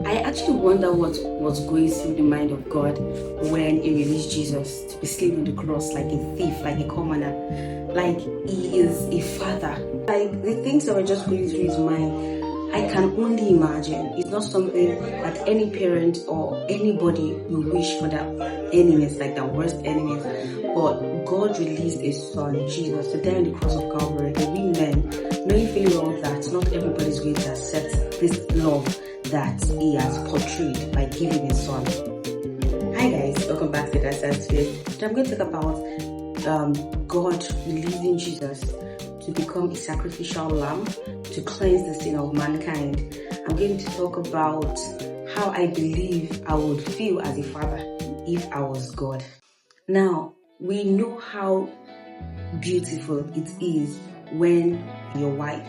I actually wonder what was going through the mind of God when He released Jesus to be slain on the cross like a thief, like a commoner, like He is a father. Like the things that were just going through His mind, I can only imagine. It's not something that any parent or anybody will wish for their enemies, like their worst enemies. But God released His Son, Jesus, to die on the cross of Calvary. And we men, knowing fully well that not everybody's going to accept this love that He has portrayed by giving His Son. Hi guys, welcome back to Hadassah today. Today I'm going to talk about God releasing Jesus to become a sacrificial lamb to cleanse the sin of mankind. I'm going to talk about how I believe I would feel as a father if I was God. Now, we know how beautiful it is when your wife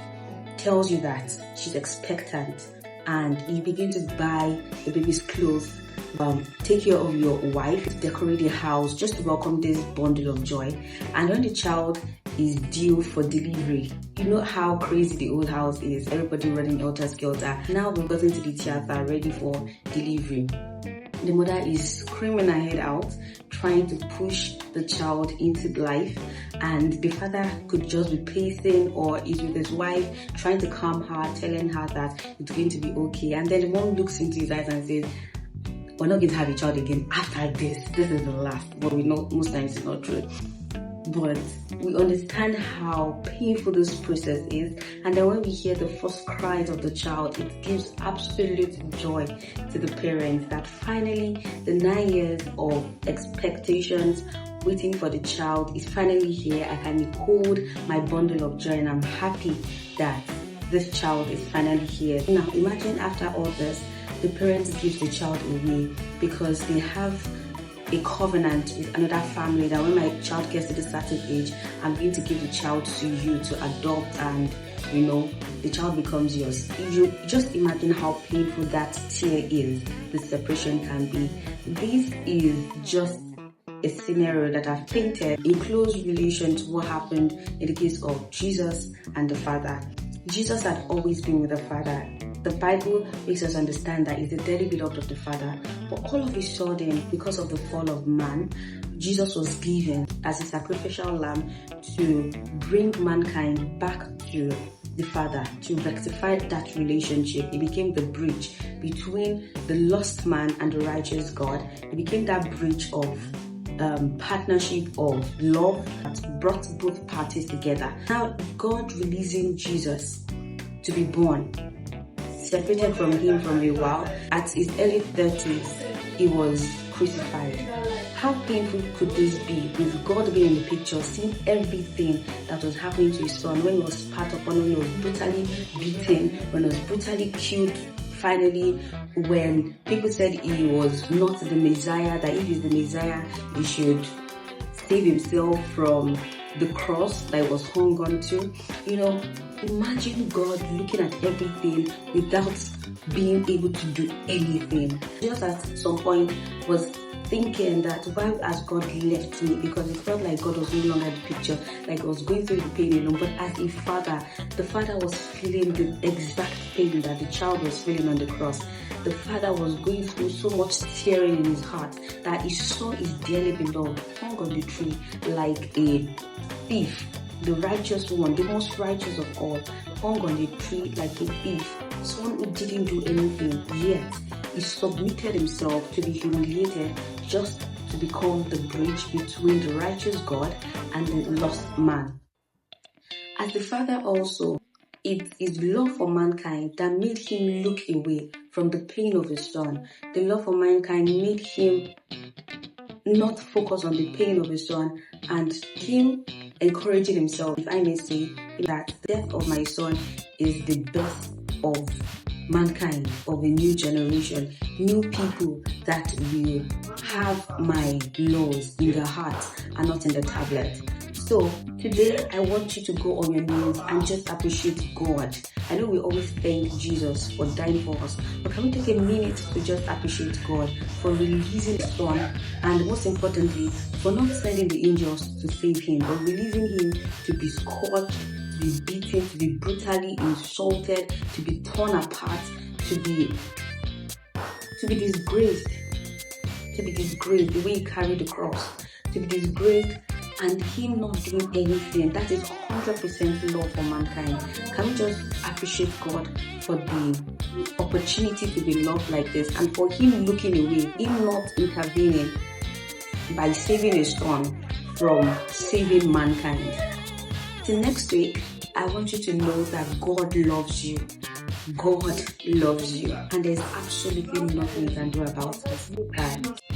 tells you that she's expectant and you begin to buy the baby's clothes, take care of your wife, decorate the house just to welcome this bundle of joy. And when the child is due for delivery, you know how crazy the old house is, everybody running helter-skelter. Now we've gotten to the theater ready for delivery. The mother is screaming her head out, trying to push the child into life, and the father could just be pacing or is with his wife, trying to calm her, telling her that it's going to be okay. And then the mom looks into his eyes and says, "We're not going to have a child again after this. This is the last." But we know most times it's not true. But we understand how painful this process is, and then when we hear the first cries of the child, it gives absolute joy to the parents that finally the 9 years of expectations waiting for the child is finally here. I can hold my bundle of joy and I'm happy that this child is finally here. Now imagine after all this, the parents give the child away because they have a covenant with another family that when my child gets to this certain age, I'm going to give the child to you to adopt, and the child becomes yours. You just imagine how painful that tear is, the separation can be. This is just a scenario that I've painted in close relation to what happened in the case of Jesus and the Father. Jesus had always been with the Father. The Bible makes us understand that he's the dearly beloved of the Father. But all of a sudden, because of the fall of man, Jesus was given as a sacrificial lamb to bring mankind back to the Father, to rectify that relationship. He became the bridge between the lost man and the righteous God. He became that bridge of partnership of love that brought both parties together. Now, God releasing Jesus to be born, separated from him from a while. At his early 30s, he was crucified. How painful could this be with God being in the picture, seeing everything that was happening to his son, when he was spat upon, when he was brutally beaten, when he was brutally killed. Finally, when people said he was not the Messiah, that if he's the Messiah, he should save himself from the cross that he was hung onto. Imagine God looking at everything without being able to do anything. Just at some point was thinking that why has God left me, because it felt like God was no longer in the picture, like I was going through the pain alone. But as a father, the father was feeling the exact pain that the child was feeling on the cross. The father was going through so much tearing in his heart that he saw his dearly beloved hung on the tree like a thief. The righteous one, the most righteous of all, hung on the tree like a thief, someone who didn't do anything, yet he submitted himself to be humiliated just to become the bridge between the righteous God and the lost man. As the Father also, it is love for mankind that made him look away from the pain of his son. The love for mankind made him not focus on the pain of his son, and him encouraging himself, if I may say, that the death of my son is the best of mankind, of a new generation, new people that will have my laws in their hearts and not in the tablet. So today I want you to go on your knees and just appreciate God. I know we always thank Jesus for dying for us, but can we take a minute to just appreciate God for releasing His Son, and most importantly, for not sending the angels to save him, but releasing him to be scourged, to be beaten, to be brutally insulted, to be torn apart, to be to be disgraced, the way he carried the cross, to be disgraced, and him not doing anything. That is 100% love for mankind. Can we just appreciate God for the opportunity to be loved like this, and for him looking away, him not intervening by saving his son from saving mankind? Till next week, I want you to know that God loves you. God loves you, and there's absolutely nothing you can do about it. Bye.